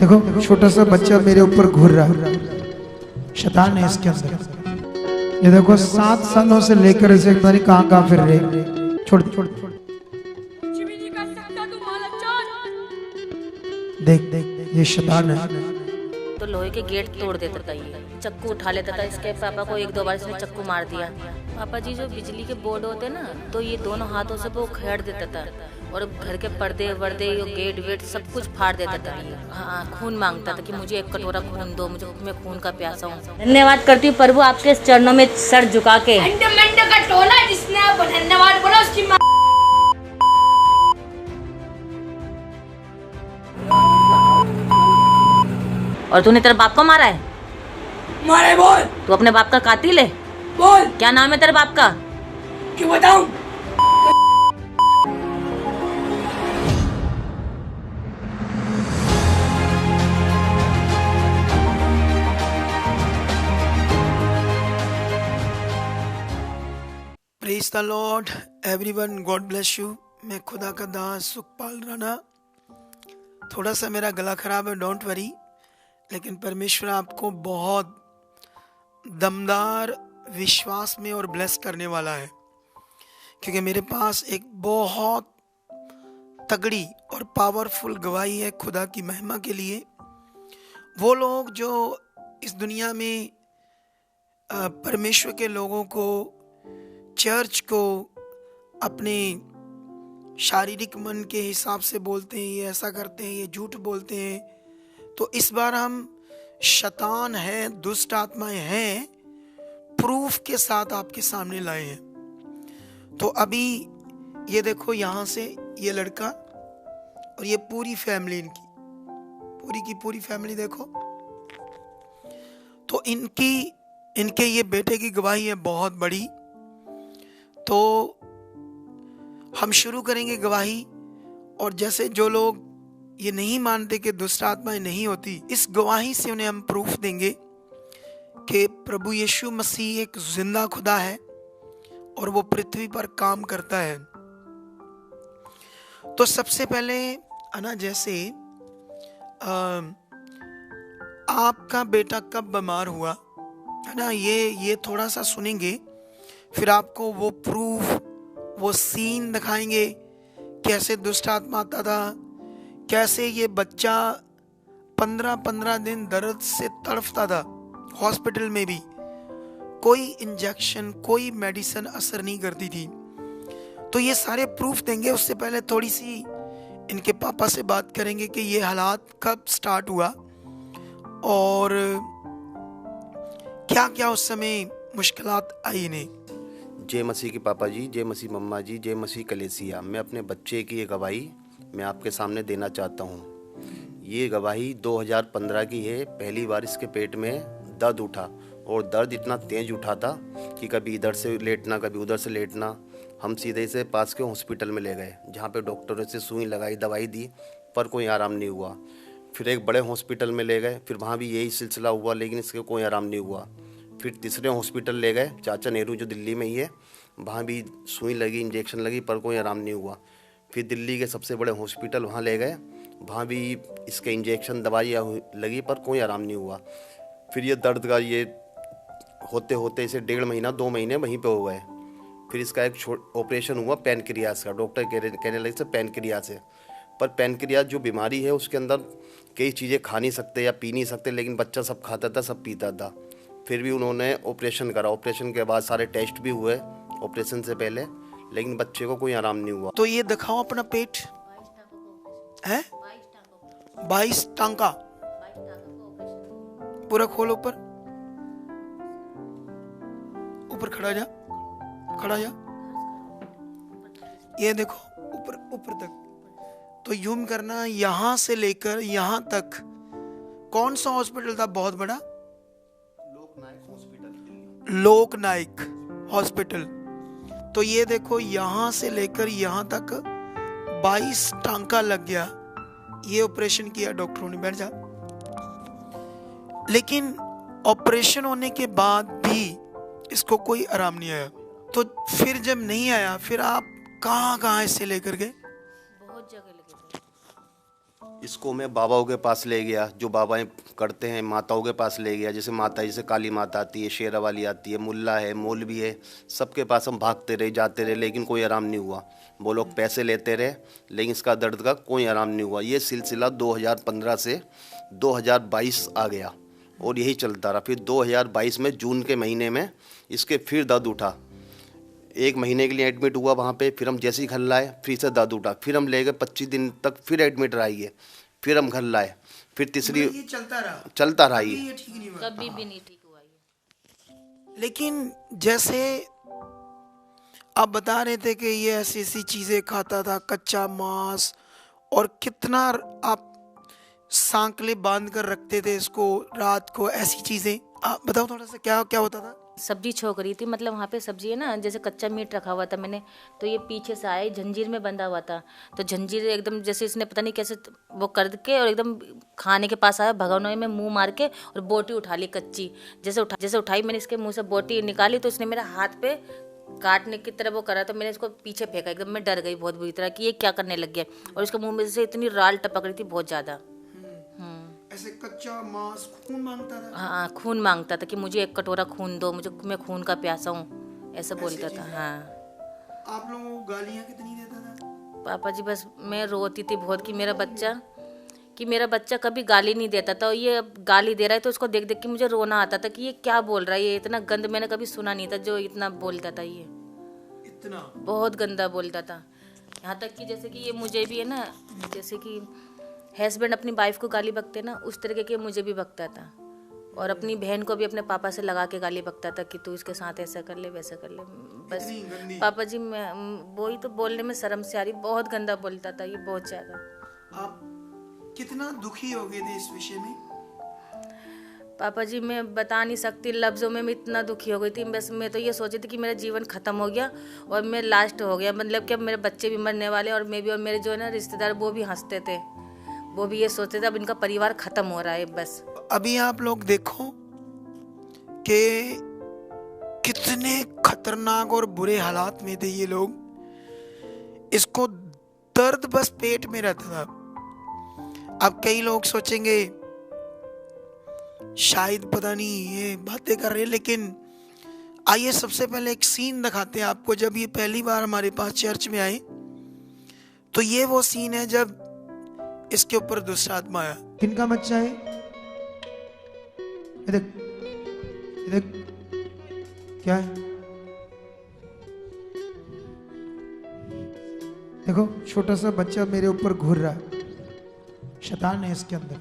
देखो छोटा सा बच्चा मेरे ऊपर घूर रहा है, शैतान है इसके अंदर। ये देखो 7 सालों से लेकर इसे पता नहीं कहाँ फिर रहे। छोड़ छोड़ छोड़, देख देख ये शैतान है। तो लोहे के गेट तोड़ देता था, ये चक्कू उठा लेता था। इसके पापा को 1-2 बार इसने चक्कू मार दिया। पापा जी जो बिजली के बोर्ड होते ना, तो ये दोनों हाथों से वो उखेड़ देता था और घर के पर्दे वर्दे गेट वेट सब कुछ फाड़ देता था। हाँ, खून मांगता था कि मुझे 1 कटोरा खून दो, मुझे मैं खून का प्यासा हूँ। धन्यवाद करती हूँ प्रभु आपके चरणों में सर झुका के। का टोला जिसने आप धन्यवाद बोला उसकी और तूने तेरे बाप को मारा है? मारे बोल। तू अपने बाप का कातिल है? बोल। क्या नाम है तेरे बाप का? क्यों बताऊं? Praise the Lord everyone, God bless you. मैं खुदा का दास सुखपाल राणा। थोड़ा सा मेरा गला खराब है, डोंट वरी, लेकिन परमेश्वर आपको बहुत दमदार विश्वास में और ब्लेस करने वाला है, क्योंकि मेरे पास एक बहुत तगड़ी और पावरफुल गवाही है खुदा की महिमा के लिए। वो लोग जो इस दुनिया में परमेश्वर के लोगों को, चर्च को अपने शारीरिक मन के हिसाब से बोलते हैं, ये ऐसा करते हैं, ये झूठ बोलते हैं, तो इस बार हम शैतान है, दुष्ट आत्माएं हैं, प्रूफ के साथ आपके सामने लाए हैं। तो अभी ये देखो, यहाँ से ये लड़का और ये पूरी फैमिली, इनकी पूरी की पूरी फैमिली देखो। तो इनके ये बेटे की गवाही है बहुत बड़ी। तो हम शुरू करेंगे गवाही, और जैसे जो लोग ये नहीं मानते कि दुष्ट आत्माएं नहीं होती, इस गवाही से उन्हें हम प्रूफ देंगे कि प्रभु यीशु मसीह एक जिंदा खुदा है और वो पृथ्वी पर काम करता है। तो सबसे पहले ना, जैसे आपका बेटा कब बीमार हुआ है ना, ये थोड़ा सा सुनेंगे, फिर आपको वो प्रूफ, वो सीन दिखाएंगे, कैसे दुष्ट आत्मा आता था, कैसे ये बच्चा 15-15 दिन दर्द से तड़फता था, हॉस्पिटल में भी कोई इंजेक्शन, कोई मेडिसिन असर नहीं करती थी। तो ये सारे प्रूफ देंगे। उससे पहले थोड़ी सी इनके पापा से बात करेंगे कि ये हालात कब स्टार्ट हुआ और क्या क्या उस समय मुश्किलात आई इन्हें। जय मसीह के पापा जी, जय मसीह मम्मा जी, जय मसीह कलेसिया। मैं अपने बच्चे की ये गवाही मैं आपके सामने देना चाहता हूँ। ये गवाही 2015 की है। पहली बार इसके पेट में दर्द उठा और दर्द इतना तेज उठा था कि कभी इधर से लेटना, कभी उधर से लेटना। हम सीधे से पास के हॉस्पिटल में ले गए, जहाँ पे डॉक्टरों से सुई लगाई, दवाई दी, पर कोई आराम नहीं हुआ। फिर एक बड़े हॉस्पिटल में ले गए, फिर वहाँ भी यही सिलसिला हुआ, लेकिन इसके कोई आराम नहीं हुआ। फिर तीसरे हॉस्पिटल ले गए, चाचा नेहरू जो दिल्ली में ही है, वहाँ भी सुई लगी, इंजेक्शन लगी, पर कोई आराम नहीं हुआ। फिर दिल्ली के सबसे बड़े हॉस्पिटल वहाँ ले गए, वहाँ भी इसके इंजेक्शन दवाइयाँ लगी, पर कोई आराम नहीं हुआ। फिर ये दर्द का ये होते होते इसे 1.5 महीना 2 महीने वहीं पे हो गए। फिर इसका एक ऑपरेशन हुआ पैनक्रियास का। डॉक्टर कहने लगे से पैनक्रियास है, पर पैनक्रियास जो बीमारी है उसके अंदर कई चीज़ें खा नहीं सकते या पी नहीं सकते, लेकिन बच्चा सब खाता था, सब पीता था। फिर भी उन्होंने ऑपरेशन करा। ऑपरेशन के बाद सारे टेस्ट भी हुए ऑपरेशन से पहले, लेकिन बच्चे को कोई आराम नहीं हुआ। तो ये दिखाओ अपना पेट है, 22 टांका पूरा खोल, ऊपर ऊपर खड़ा जा, खड़ा जा, ये देखो ऊपर ऊपर तक। तो यूम करना, यहां से लेकर यहां तक। कौन सा हॉस्पिटल था बहुत बड़ा? लोकनायक हॉस्पिटल। तो ये देखो, यहां से लेकर यहां तक 22 टांका लग गया। ये ऑपरेशन किया डॉक्टरों ने। बैठ जा। लेकिन ऑपरेशन होने के बाद भी इसको कोई आराम नहीं आया। तो फिर जब नहीं आया, फिर आप कहाँ कहाँ इससे लेकर गए? बहुत जगह लगे थे। इसको मैं बाबाओं के पास ले गया, जो बाबाएं करते हैं, माताओं के पास ले गया। जैसे माता, जैसे काली माता आती है, शेरा वाली आती है, मुल्ला है, मौलवी है, सबके पास हम भागते रहे, जाते रहे, लेकिन कोई आराम नहीं हुआ। वो लोग पैसे लेते रहे, लेकिन इसका दर्द का कोई आराम नहीं हुआ। ये सिलसिला 2015 से 2022 आ गया और यही चलता रहा। फिर 2022 में जून के महीने में इसके फिर दर्द उठा। 1 महीने के लिए एडमिट हुआ वहाँ पे। फिर हम जैसे ही घर लाए, फिर से दर्द उठा। फिर हम ले गए 25 दिन तक, फिर एडमिट रहिए। फिर हम घर लाए, फिर तीसरी ये चलता रहा ये ये। ठीक नहीं हुआ। कभी भी नहीं ठीक हुआ ये। लेकिन जैसे आप बता रहे थे कि ये ऐसी ऐसी चीजें खाता था, कच्चा मांस, और कितना आप सांकले बांध कर रखते थे इसको रात को, ऐसी चीजें आप बताओ थोड़ा सा, क्या क्या होता था? सब्जी छोक रही थी, मतलब वहाँ पे सब्जी है ना, जैसे कच्चा मीट रखा हुआ था मैंने, तो ये पीछे से आए, जंजीर में बंधा हुआ था, तो जंजीर एकदम जैसे इसने पता नहीं कैसे वो कर के और एकदम खाने के पास आया, भगोने में मुंह मार के और बोटी उठा ली कच्ची। जैसे उठाई मैंने इसके मुंह से बोटी निकाली, तो उसने मेरे हाथ पे काटने की तरह वो करा, तो मैंने इसको पीछे फेंका। एकदम मैं डर गई बहुत बुरी तरह कि ये क्या करने लग गया, और उसके मुंह में से इतनी राल टपक रही थी बहुत ज़्यादा। ऐसे कच्चा मांस खून मांगता था? हाँ, खून मांगता था कि मुझे 1 कटोरा खून दो, मैं खून का प्यासा हूँ, ऐसा बोलता था। हाँ। आप लोगों को गालियाँ कितनी देता था? पापा जी बस मैं रोती थी बहुत कि मेरा बच्चा कभी गाली नहीं देता था, और ये अब गाली दे रहा है तो उसको देख देख के मुझे रोना आता था कि ये क्या बोल रहा है, ये इतना गंद मैंने कभी सुना नहीं था जो इतना बोलता था। ये इतना बहुत गंदा बोलता था, यहाँ तक कि जैसे कि ये मुझे भी है ना, जैसे कि हस्बैंड अपनी वाइफ को गाली बकते ना, उस तरीके के मुझे भी बकता था, और अपनी बहन को भी अपने पापा से लगा के गाली बकता था कि तू इसके साथ ऐसा कर ले, वैसा कर ले। बस पापा जी, मैं वही तो बोलने में शर्म से आ रही, बहुत गंदा बोलता था ये, बहुत ज़्यादा। आप कितना दुखी हो गए थे इस विषय में? पापा जी मैं बता नहीं सकती लफ्ज़ों में, मैं इतना दुखी हो गई थी। बस मैं तो ये सोची थी कि मेरा जीवन ख़त्म हो गया और मैं लास्ट हो गया, मतलब कि अब मेरे बच्चे भी मरने वाले, और मैं भी, और मेरे जो है ना रिश्तेदार वो भी हंसते थे, वो भी ये सोचते थे अब इनका परिवार ख़त्म हो रहा है बस। अभी आप लोग देखो कि कितने खतरनाक और बुरे हालात में थे ये लोग। इसको दर्द बस पेट में रहता था। अब कई लोग सोचेंगे शायद पता नहीं ये बातें कर रहे हैं, लेकिन आइए सबसे पहले एक सीन दिखाते हैं आपको। जब ये पहली बार हमारे पास चर्च में आए, तो ये वो सीन है जब इसके ऊपर दुष्ट आत्मा आया। किनका बच्चा है? देख क्या है, देखो छोटा सा बच्चा मेरे ऊपर घूर रहा है, शैतान है इसके अंदर।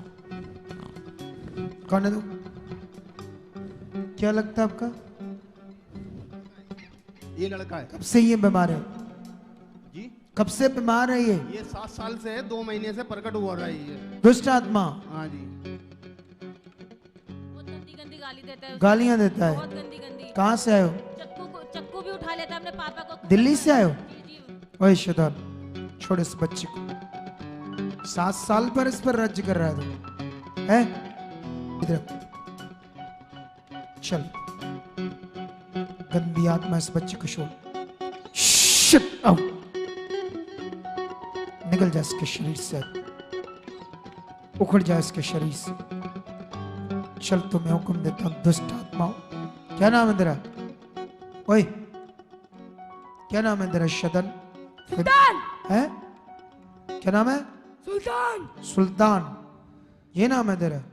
कौन है तू? क्या लगता है आपका? ये लड़का है। कब से ये बीमार है? जी, कब से बीमार है ये? 7 साल से है, 2 महीने से प्रकट हुआ रहा है ये दुष्ट आत्मा। हाँ जी। बहुत गंदी गंदी गाली देता है, गालियां देता है। बहुत गंदी गंदी। कहाँ से आए हो? चक्कू भी उठा लेता है अपने पापा को। दिल्ली से आए हो? जी, जी। ओए शैतान, छोड़ इस बच्चे को। 7 साल पर इस पर राज्य कर रहा है तू, है? इधर चल, गंदी आत्मा इस बच्चे को छोड़। शिट आउट, निकल जा इसके शरीर से, उखड़ जा इसके शरीर से। चल तुम्हें हुक्म देता हूं दुष्ट आत्माओं। क्या नाम है तेरा? ओए क्या नाम है तेरा? शैतान है? क्या नाम है? सुल्तान। सुल्तान, ये नाम है तेरा?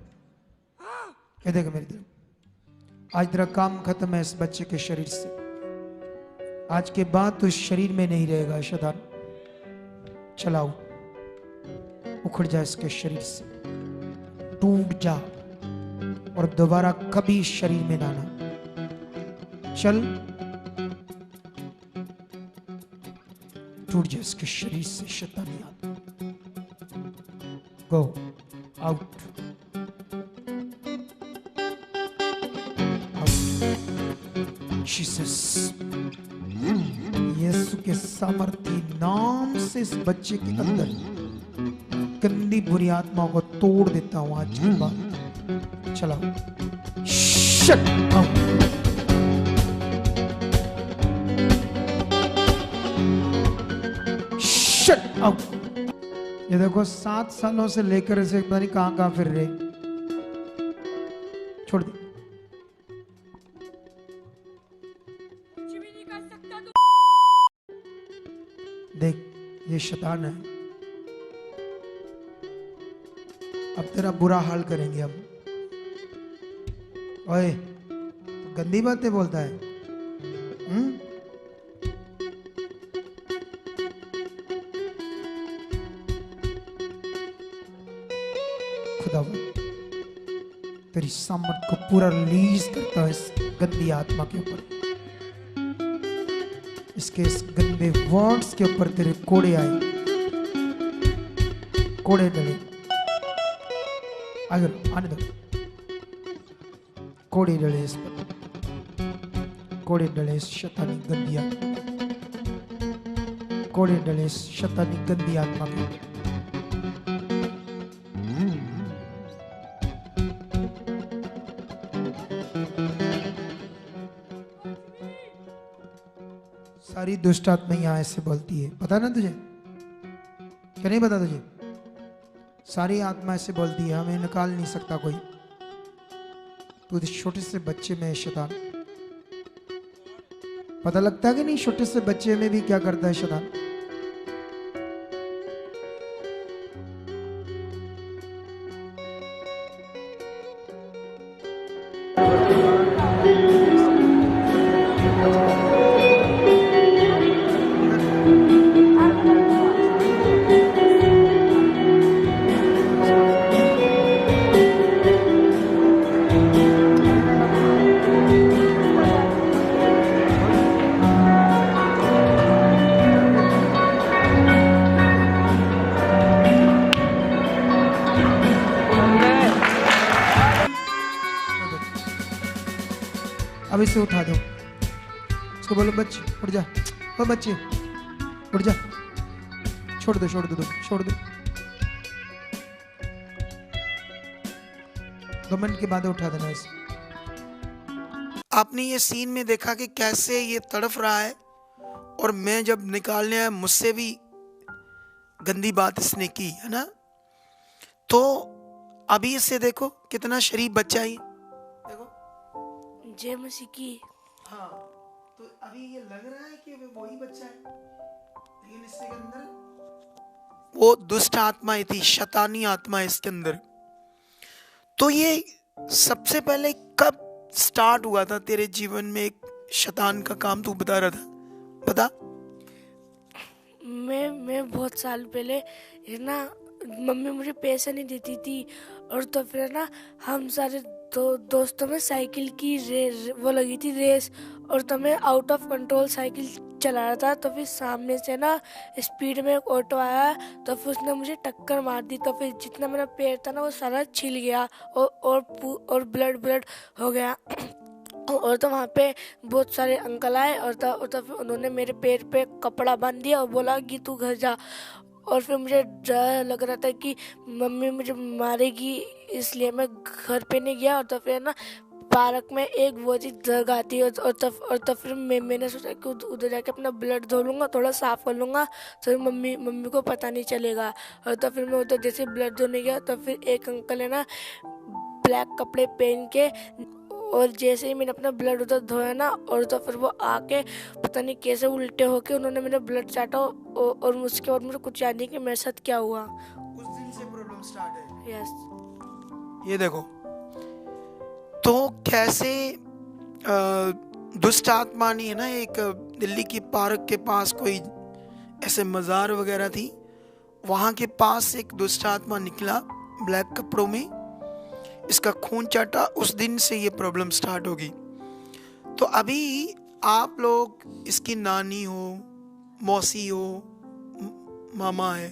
ये देख मेरी तरफ, आज तेरा काम खत्म है इस बच्चे के शरीर से। आज के बाद तो इस शरीर में नहीं रहेगा शैतान। चलाओ, उखड़ जा इसके शरीर से, टूट जा और दोबारा कभी इस शरीर में ना आना। चल, टूट जा इसके शरीर से शैतानी आत्मा। Go out. जीसस, यीशु के सामर्थी नाम से इस बच्चे के अंदर गंदी बुरी आत्माओं को तोड़ देता हूं आज के बाद। चलाओ, शट आउट। Shut out. ये देखो 7 सालों से लेकर इसे पता नहीं कहां कहां फिर रहे। छोड़ दे। देख ये शैतान है, अब तेरा बुरा हाल करेंगे हम। ओए तो गंदी बातें बोलता है। खुदा तेरी सामर्थ को पूरा रिलीज करता है इस गंदी आत्मा के ऊपर, इसके इस गंदे वर्ड्स के ऊपर तेरे कोड़े आए, कोड़े डले। अगर आने दो, कोड़े डले इस पर, कोड़े डले इस शैतानी गंदी आत्मा, कोड़े डले इस शैतानी गंदी आत्मा के ऊपर। सारी दुष्ट आत्मा यहाँ ऐसे बोलती है, पता ना तुझे? क्या नहीं पता तुझे? सारी आत्मा ऐसे बोलती है, हमें निकाल नहीं सकता कोई। तू इस छोटे से बच्चे में है शैतान। पता लगता है कि नहीं छोटे से बच्चे में भी क्या करता है शैतान? अब इसे उठा दो, उसको बोलो बच्चे उठ जा, ओ बच्चे उठ जा, छोड़ दो छोड़ दो छोड़ दो। 2 मिनट के बाद उठा देना इसे। आपने ये सीन में देखा कि कैसे ये तड़फ रहा है, और मैं जब निकालने आया मुझसे भी गंदी बात इसने की है ना। तो अभी इसे देखो कितना शरीफ बच्चा है, देखो जय मसीह की। हाँ, तो अभी ये लग रहा है कि वही बच्चा है, लेकिन इसके अंदर वो दुष्ट आत्मा थी, शैतानी आत्मा है इसके अंदर। तो ये सबसे पहले कब स्टार्ट हुआ था तेरे जीवन में एक शैतान का काम, तू बता रहा था, बता। मैं बहुत साल पहले है ना, मम्मी मुझे पैसे नहीं देती थी, और तो फिर ना हम सारे दोस्तों में साइकिल की वो लगी थी रेस, और तो मैं आउट ऑफ कंट्रोल साइकिल चला रहा था। तो फिर सामने से ना स्पीड में एक ऑटो आया, तो फिर उसने मुझे टक्कर मार दी। तो फिर जितना मेरा पैर था ना वो सारा छिल गया, और ब्लड हो गया। और तो वहाँ पे बहुत सारे अंकल आए, और तो फिर उन्होंने मेरे पैर पे कपड़ा बांध दिया और बोला कि तू घर जा। और फिर मुझे डर लग रहा था कि मम्मी मुझे मारेगी, इसलिए मैं घर पे नहीं गया। और तो फिर ना पार्क में एक वो चीज़ जगह थी, और तो फिर मैंने सोचा कि उधर जाके अपना ब्लड धो लूँगा, थोड़ा साफ कर लूँगा, तो मम्मी को पता नहीं चलेगा। और तो फिर मैं उधर जैसे ब्लड धोने गया, तो फिर एक अंकल है ना ब्लैक कपड़े पहन के, और जैसे ही मैंने अपना ब्लड उधर धोया ना, और तो फिर वो आके पता नहीं कैसे उल्टे होके उन्होंने मेरा ब्लड चाटा, और उसके बाद मुझे कुछ याद नहीं कि मेरे साथ क्या हुआ। उस दिन से प्रॉब्लम स्टार्ट है। यस। ये देखो तो कैसे दुष्ट आत्मा नहीं है ना, एक दिल्ली की पार्क के पास कोई ऐसे मज़ार वगैरह थी, वहाँ के पास एक दुष्ट आत्मा निकला ब्लैक कपड़ों में, इसका खून चाटा। उस दिन से ये प्रॉब्लम स्टार्ट होगी। तो अभी आप लोग इसकी नानी हो, मौसी हो, मामा है,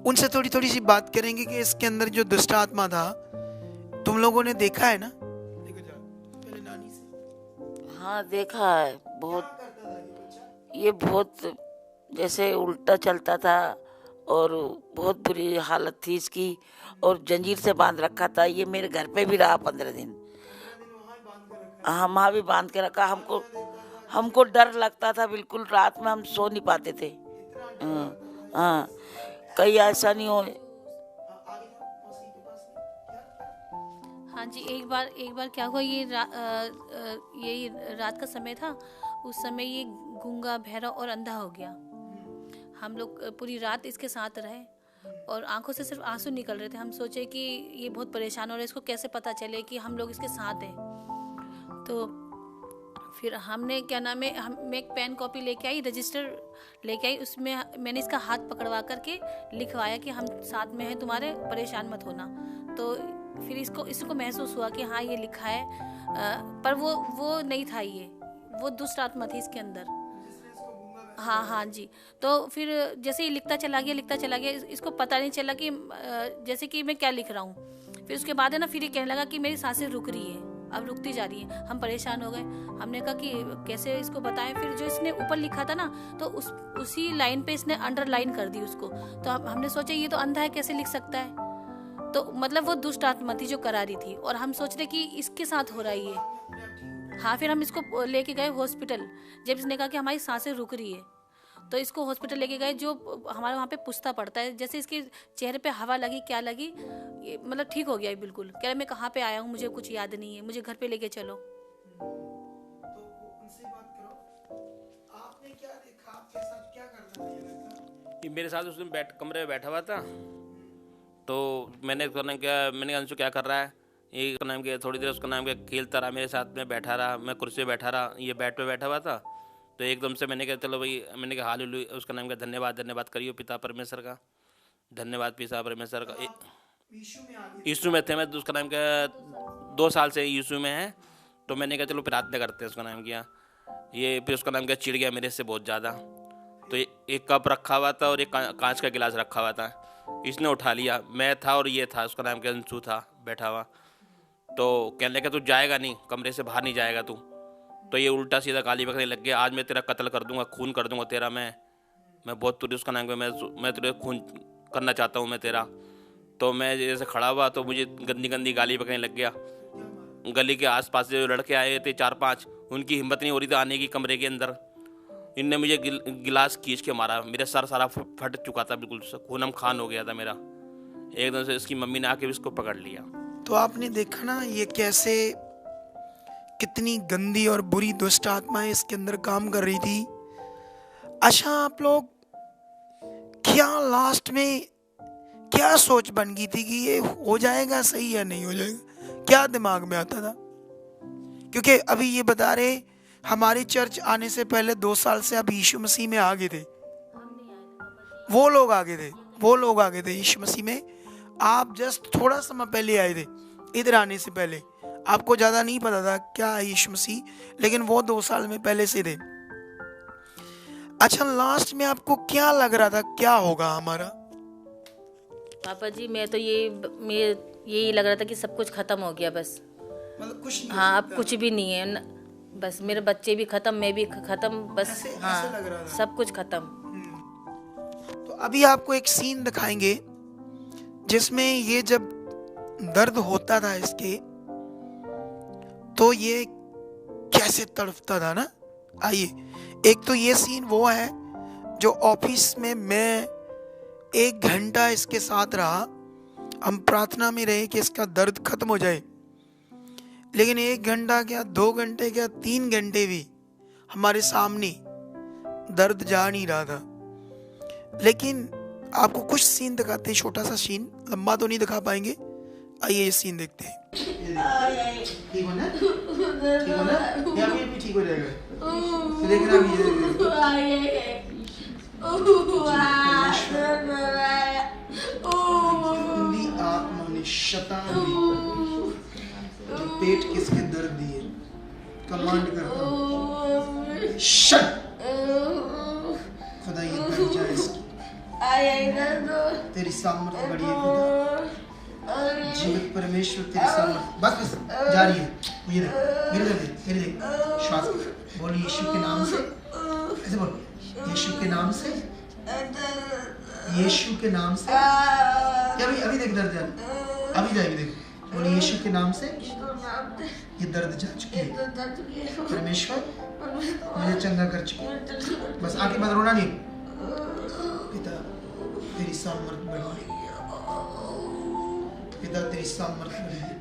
उनसे थोड़ी थोड़ी सी बात करेंगे कि इसके अंदर जो दुष्ट आत्मा था तुम लोगों ने देखा है ना। देखो जा पहले नानी से। हाँ देखा है, बहुत ये बहुत जैसे उल्टा चलता था, और बहुत बुरी हालत थी इसकी, और जंजीर से बांध रखा था। ये मेरे घर पे भी रहा 15 दिन। हाँ वहाँ भी बांध के रखा। हमको डर लगता था बिल्कुल, रात में हम सो नहीं पाते थे। हाँ कहीं ऐसा नहीं हो। हाँ जी, एक बार क्या हुआ, यही रात का समय था। उस समय ये गूंगा, बहरा और अंधा हो गया। हम लोग पूरी रात इसके साथ रहे और आंखों से सिर्फ आंसू निकल रहे थे। हम सोचे कि ये बहुत परेशान हो रहा है, इसको कैसे पता चले कि हम लोग इसके साथ हैं। तो फिर हमने मैं एक पेन कॉपी लेके आई, रजिस्टर लेके आई। उसमें मैंने इसका हाथ पकड़वा करके लिखवाया कि हम साथ में हैं तुम्हारे, परेशान मत होना। तो फिर इसको महसूस हुआ कि हाँ ये लिखा है, पर वो नहीं था, वो दुष्ट आत्मा थी इसके अंदर। हाँ जी। तो फिर जैसे ही लिखता चला गया, इसको पता नहीं चला कि जैसे कि मैं क्या लिख रहा हूँ। फिर उसके बाद है ना, फिर ये कहने लगा कि मेरी सांसें रुक रही है, अब रुकती जा रही है। हम परेशान हो गए, हमने कहा कि कैसे इसको बताएं। फिर जो इसने ऊपर लिखा था ना, तो उसी लाइन पे इसने अंडरलाइन कर दी उसको। तो हमने सोचा ये तो अंधा है, कैसे लिख सकता है। तो मतलब वो दुष्ट आत्मा थी जो करा रही थी, और हम सोच रहे कि इसके साथ हो रहा है ये। हाँ, फिर हम इसको लेके गए हॉस्पिटल। जब इसने कहा कि हमारी सांसें रुक रही है, तो इसको हॉस्पिटल लेके गए, जो हमारे वहाँ पे पूछता पड़ता है। जैसे इसके चेहरे पे हवा लगी, क्या लगी, मतलब ठीक हो गया बिल्कुल। कह रहे मैं कहाँ पे आया हूँ, मुझे कुछ याद नहीं है, मुझे घर पे लेके चलो। तो उनसे बात करो, आपने क्या देखा, आपके साथ क्या करता था ये लड़का? ये मेरे साथ उस दिन कमरे में बैठा हुआ था। तो मैंने कहा अंशु क्या कर रहा है। ये उसका नाम क्या, थोड़ी देर उसका नाम क्या खेलता रहा, मेरे साथ में बैठा रहा, मैं कुर्सी पे बैठा रहा, ये बेड पे बैठा हुआ था। तो एकदम से मैंने कहा चलो भाई, मैंने कहा हालेलुया, उसका नाम क्या, धन्यवाद करियो पिता परमेश्वर का, धन्यवाद पिता परमेश्वर का। यीशु में थे मैं, उसका नाम क्या 2 साल से यीशु में है। तो मैंने कहा चलो प्रार्थना करते हैं, उसका नाम किया। ये फिर उसका नाम क्या चिढ़ गया मेरे से बहुत ज़्यादा। तो एक कप रखा हुआ था और एक कांच का गिलास रखा हुआ था, इसने उठा लिया। मैं था और ये था, उसका नाम क्या अंशु था बैठा हुआ। तो कहने लगा तू जाएगा नहीं, कमरे से बाहर नहीं जाएगा तू। तो ये उल्टा सीधा गाली बकने लग गया, आज मैं तेरा कत्ल कर दूंगा, खून कर दूंगा तेरा, मैं बहुत तुझे, उसका नाम मैं तुझे खून करना चाहता हूँ मैं तेरा। तो मैं जैसे खड़ा हुआ तो मुझे गंदी गाली बकने लग गया। गली के आसपास जो लड़के आए थे 4-5, उनकी हिम्मत नहीं हो रही थी आने की कमरे के अंदर। इनने मुझे गिलास खींच के मारा, मेरा सर सारा फट चुका था, बिल्कुल खूनम खान हो गया था मेरा। एकदम से इसकी मम्मी ने आके इसको पकड़ लिया। तो आपने देखा ना ये कैसे, कितनी गंदी और बुरी दुष्ट आत्माएं इसके अंदर काम कर रही थी। अच्छा, आप लोग क्या लास्ट में क्या सोच बन गई थी कि ये हो जाएगा सही या नहीं हो जाएगा, क्या दिमाग में आता था? क्योंकि अभी ये बता रहे हमारी चर्च आने से पहले 2 साल से आप यीशु मसीह में आ गए थे। वो लोग आ गए थे यीशु मसीह में। आप जस्ट थोड़ा समय पहले आए थे, इधर आने से पहले। आपको ज़्यादा नहीं पता था क्या है यीशु मसीह, लेकिन वो 2 साल में पहले से थे। अच्छा, लास्ट में आपको क्या लग रहा था, क्या होगा हमारा? पापा जी, मैं यही लग रहा था कि सब कुछ खत्म हो गया बस। मतलब कुछ नहीं? हाँ, अब कुछ भी नहीं है बस। मेरे बच्चे भी खत्म, मैं भी खत्म, बस। ऐसे लग रहा था। सब कुछ खत्म। तो अभी आपको एक सीन दिखाएंगे जिसमें ये जब दर्द होता था इसके, तो ये कैसे तड़पता था ना। आइए, एक तो ये सीन वो है जो ऑफिस में मैं 1 घंटा इसके साथ रहा। हम प्रार्थना में रहे कि इसका दर्द खत्म हो जाए, लेकिन 1 घंटा क्या, 2 घंटे क्या, 3 घंटे भी हमारे सामने दर्द जा नहीं रहा था। लेकिन आपको कुछ सीन दिखाते हैं, छोटा सा सीन, लंबा तो नहीं दिखा पाएंगे। आइए ये सीन देखते हैं। ठीक हो ना? या भी ठीक हो जाएगा। देखना गंदी आत्मा ने, शैतान ने पेट किसके दर्द दिए, कमांड करता हूँ, शट, खुदा ये दर्द जाए इसकी, तेरी सामर्थ बड़ी है खुदा, जीवित परमेश्वर तेरी सामर्थ। बस जा रही है। ये मेरे देख श्वास बोल, यीशु के नाम से, ऐसे बोल, यीशु के नाम से, यीशु के नाम से। अभी देख दर्द जा, अभी जाएगी, देख, बोल यीशु के नाम से ये दर्द जा चुकी है, परमेश्वर मुझे चंगा कर चुकी है। बस आके मत रोना नहीं। पिता तेरी सामर्थ बढ़ी, पिता तेरी सामर्थ बढ़ी।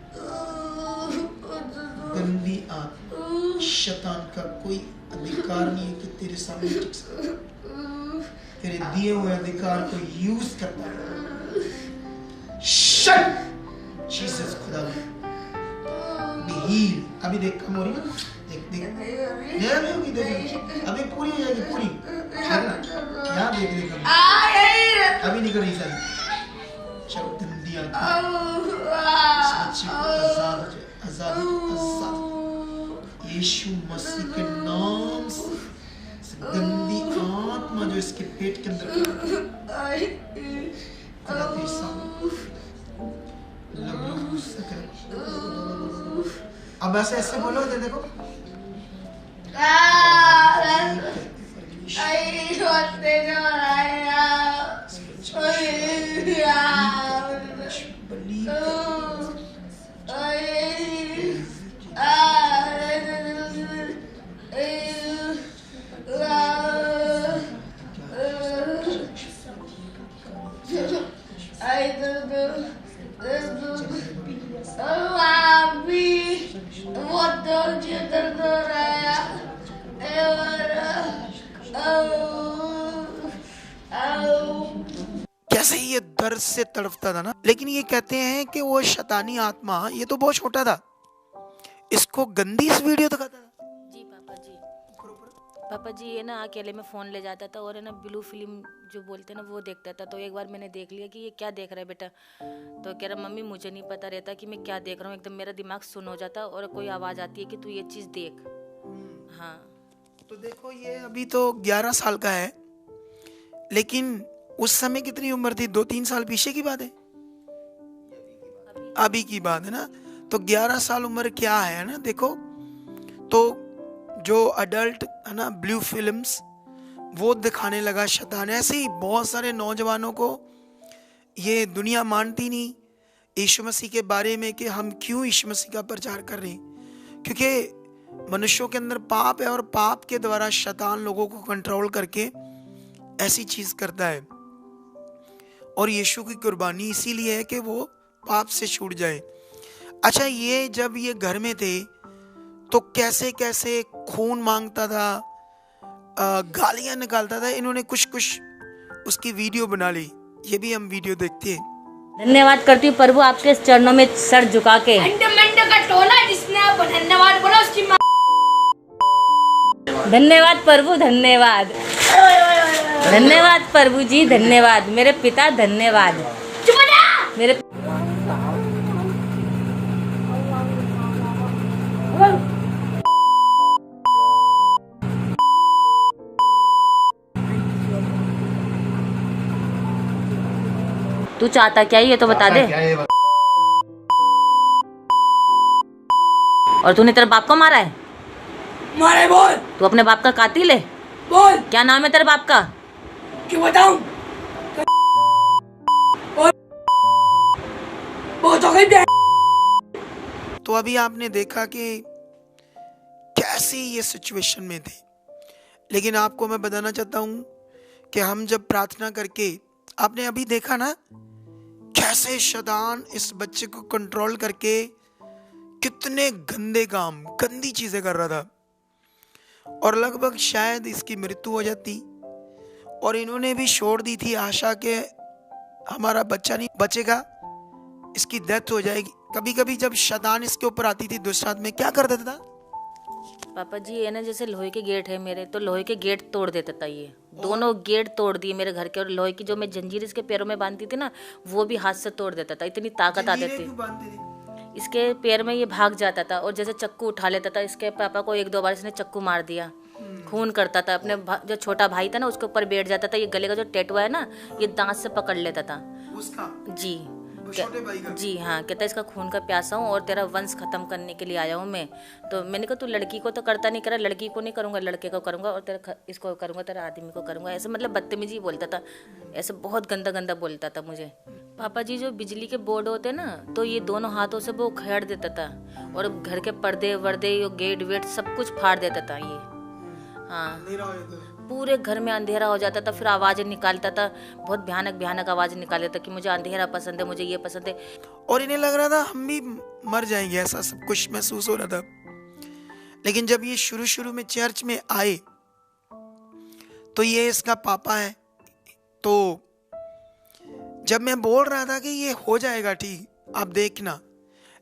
गंदी आत्मा, शैतान का कोई अधिकार नहीं है कि तेरे सामने टिक सके। तेरे दिए हुए अधिकार को यूज करता है। शट जीसस खुदा बी हील। अभी देख कम हो रही है, देख देख ये अभी होगी, देख अभी पूरी हो जाएगी, पूरी यहाँ देख देख अभी निकल रही सारी। चलो गंदी आत्मा बच्चे को आजाद हो जाए, आजाद आजाद यीशु मसीह के नाम से। गंदी आत्मा जो इसके पेट के अंदर अब ऐसे ऐसे बोलो, इधर देखो। कैसे ये दर्द से तड़पता था ना, लेकिन ये कहते हैं कि वो शैतानी आत्मा, ये तो बहुत छोटा था, इसको गंदी इस वीडियो दिखाता था। जी पापा जी ये ना अकेले में फ़ोन ले जाता था और है ना ब्लू फिल्म जो बोलते हैं ना वो देखता था। तो एक बार मैंने देख लिया कि ये क्या देख रहा है बेटा, तो कह रहा मम्मी मुझे नहीं पता रहता कि मैं क्या देख रहा हूँ, एकदम मेरा दिमाग सुन हो जाता और कोई आवाज़ आती है कि तू ये चीज़ देख। हाँ तो देखो ये अभी तो 11 साल का है, लेकिन उस समय कितनी उम्र थी? 2-3 साल पीछे की बात है, अभी की बात है ना। तो 11 साल उम्र क्या है ना, देखो। तो जो अडल्ट है ना ब्लू फिल्म्स वो दिखाने लगा शैतान। ऐसे ही बहुत सारे नौजवानों को ये दुनिया मानती नहीं यीशु मसीह के बारे में कि हम क्यों यीशु मसीह का प्रचार कर रहे हैं, क्योंकि मनुष्यों के अंदर पाप है और पाप के द्वारा शैतान लोगों को कंट्रोल करके ऐसी चीज करता है। और यीशु की कुर्बानी इसीलिए है कि वो पाप से छूट जाए। अच्छा, ये जब ये घर में थे तो कैसे कैसे खून मांगता था, गालियां निकालता था। इन्होंने कुछ उसकी वीडियो बना ली, ये भी हम वीडियो देखते हैं। धन्यवाद करती हूँ प्रभु आपके चरणों में सर झुका के। का टोला जिसने आप धन्यवाद बोला उसकी धन्यवाद प्रभु, धन्यवाद धन्यवाद प्रभु जी, धन्यवाद मेरे पिता, धन्यवाद मेरे। तू चाहता क्या है ये तो बता दे। और तूने तेरे बाप को मारा है? मारे बोल। तू अपने बाप का कातिल है? बोल। क्या नाम है तेरे बाप का? क्यों बताऊं? तो अभी आपने देखा कि कैसी ये सिचुएशन में थे, लेकिन आपको मैं बताना चाहता हूं कि हम जब प्रार्थना करके, आपने अभी देखा ना कैसे शैतान इस बच्चे को कंट्रोल करके कितने गंदे काम, गंदी चीजें कर रहा था और लगभग शायद इसकी मृत्यु हो जाती। और इन्होंने भी छोड़ दी थी आशा के हमारा बच्चा नहीं बचेगा, इसकी डेथ हो जाएगी। कभी कभी जब शैतान इसके ऊपर आती थी दुष्ट में क्या कर देता था पापा जी? ये ना जैसे लोहे के गेट है मेरे, तो लोहे के गेट तोड़ देता था। ये दोनों गेट तोड़ दिए मेरे घर के। और लोहे की जो मैं जंजीर इसके पैरों में बांधती थी ना, वो भी हाथ से तोड़ देता था। इतनी ताकत आती थी इसके पैर में, ये भाग जाता था और जैसे चक्कू उठा लेता था। इसके पापा को 1-2 बार इसने चक्कू मार दिया, खून करता था। अपने जो छोटा भाई था ना उसके ऊपर बैठ जाता था। ये गले का जो टैटू है ना, ये दांत से पकड़ लेता था उसका। जी छोटे भाई का। जी हाँ, कहता इसका खून का प्यासा हूँ और तेरा वंश खत्म करने के लिए आया हूँ मैं। तो मैंने कहा तू लड़की को तो करता नहीं, करा लड़की को नहीं करूँगा, लड़के को करूँगा और तेरा इसको करूँगा, तेरा आदमी को करूँगा। ऐसे मतलब बदतमीजी बोलता था, ऐसे बहुत गंदा गंदा बोलता था मुझे। पापा जी जो बिजली के बोर्ड होते ना, तो ये दोनों हाथों से वो उखेड़ देता था और घर के पर्दे वर्दे, गेट वेट सब कुछ फाड़ देता था ये। हाँ पूरे घर में अंधेरा हो जाता था, फिर आवाज़ें निकालता था, बहुत भयानक भयानक आवाज़ें निकालता था कि मुझे अंधेरा पसंद है, मुझे ये पसंद है। और इन्हें लग रहा था हम भी मर जाएंगे, ऐसा सब कुछ महसूस हो रहा था। लेकिन जब ये शुरू शुरू में चर्च में आए तो ये इसका पापा है, तो जब मैं बोल रहा था कि ये हो जाएगा ठीक, आप देखना,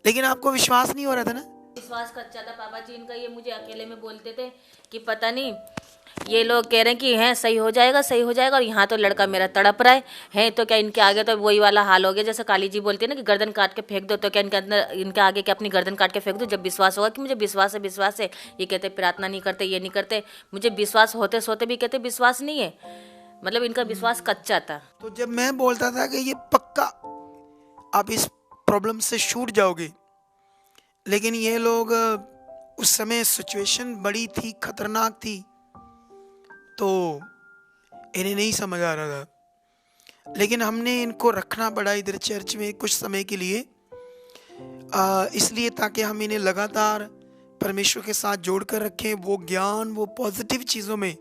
लेकिन आपको विश्वास नहीं हो रहा था ना। विश्वास कच्चा था पापा जी इनका। ये मुझे अकेले में बोलते थे कि पता नहीं, ये लोग कह रहे हैं कि हैं सही हो जाएगा सही हो जाएगा, और यहाँ तो लड़का मेरा तड़प रहा है तो क्या इनके आगे तो वही वाला हाल हो गया जैसे काली जी बोलती है ना कि गर्दन काट के फेंक दो, तो क्या इनके अंदर इनके आगे क्या अपनी गर्दन काट के फेंक दो। जब विश्वास होगा कि मुझे विश्वास है, ये कहते प्रार्थना नहीं करते, ये नहीं करते, मुझे विश्वास होते सोते भी कहते विश्वास नहीं है, मतलब इनका विश्वास कच्चा था। तो जब मैं बोलता था कि ये पक्का आप इस प्रॉब्लम से छूट जाओगे, लेकिन ये लोग उस समय सिचुएशन बड़ी थी, खतरनाक थी, तो इन्हें नहीं समझ आ रहा था। लेकिन हमने इनको रखना पड़ा इधर चर्च में कुछ समय के लिए, इसलिए ताकि हम इन्हें लगातार परमेश्वर के साथ जोड़ कर रखें, वो ज्ञान, वो पॉजिटिव चीज़ों में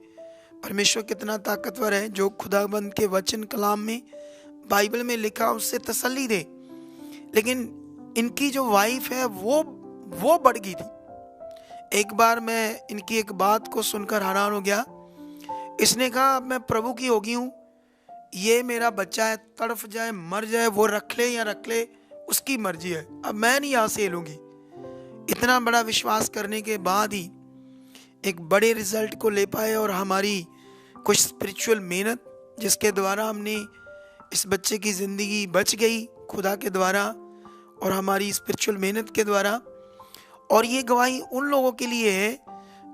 परमेश्वर कितना ताकतवर है, जो खुदाबंद के वचन कलाम में बाइबल में लिखा उससे तसल्ली दे। लेकिन इनकी जो वाइफ है वो बढ़ गई थी। एक बार मैं इनकी एक बात को सुनकर हैरान हो गया। इसने कहा मैं प्रभु की होगी हूँ, ये मेरा बच्चा है, तड़फ जाए मर जाए, वो रख ले या रख ले, उसकी मर्जी है, अब मैं नहीं यहाँ से हिलूंगी। इतना बड़ा विश्वास करने के बाद ही एक बड़े रिजल्ट को ले पाए, और हमारी कुछ स्पिरिचुअल मेहनत जिसके द्वारा हमने इस बच्चे की ज़िंदगी बच गई खुदा के द्वारा, और हमारी स्पिरिचुअल मेहनत के द्वारा। और ये गवाही उन लोगों के लिए है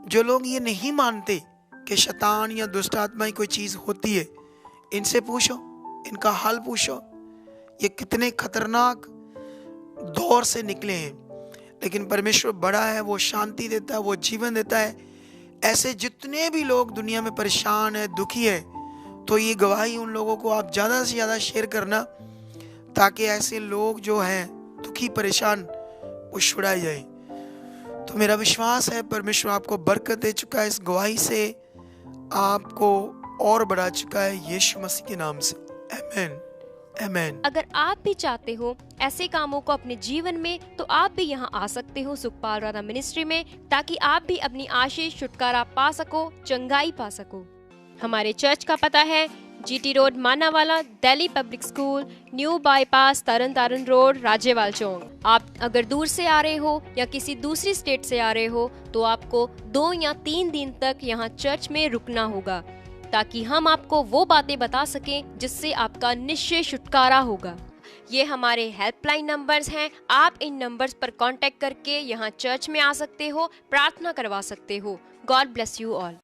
जो लोग ये नहीं मानते कि शैतान या दुष्ट आत्माएं कोई चीज़ होती है। इनसे पूछो, इनका हाल पूछो, ये कितने खतरनाक दौर से निकले हैं, लेकिन परमेश्वर बड़ा है, वो शांति देता है, वो जीवन देता है। ऐसे जितने भी लोग दुनिया में परेशान है, दुखी है, तो ये गवाही उन लोगों को आप ज़्यादा से ज़्यादा शेयर करना, ताकि ऐसे लोग जो हैं दुखी परेशान वो छुड़ाए जाए। तो मेरा विश्वास है परमेश्वर आपको बरकत दे चुका है, इस गवाही से आपको और बढ़ा चुका है यीशु मसीह के नाम से। आमीन आमीन। अगर आप भी चाहते हो ऐसे कामों को अपने जीवन में, तो आप भी यहाँ आ सकते हो सुखपाल राणा मिनिस्ट्री में, ताकि आप भी अपनी आशीष छुटकारा पा सको, चंगाई पा सको। हमारे चर्च का पता है GT road Manawala, Delhi public school, new bypass, Taran Taran road, Rajyawal Chowk. आप अगर दूर से आ रहे हो या किसी दूसरी स्टेट से आ रहे हो, तो आपको 2 या 3 दिन तक यहाँ चर्च में रुकना होगा, ताकि हम आपको वो बातें बता सकें जिससे आपका निश्चय छुटकारा होगा। ये हमारे हेल्पलाइन नंबर्स हैं, आप इन नंबर्स पर कांटेक्ट करके यहाँ चर्च में आ सकते हो, प्रार्थना करवा सकते हो। God bless you all.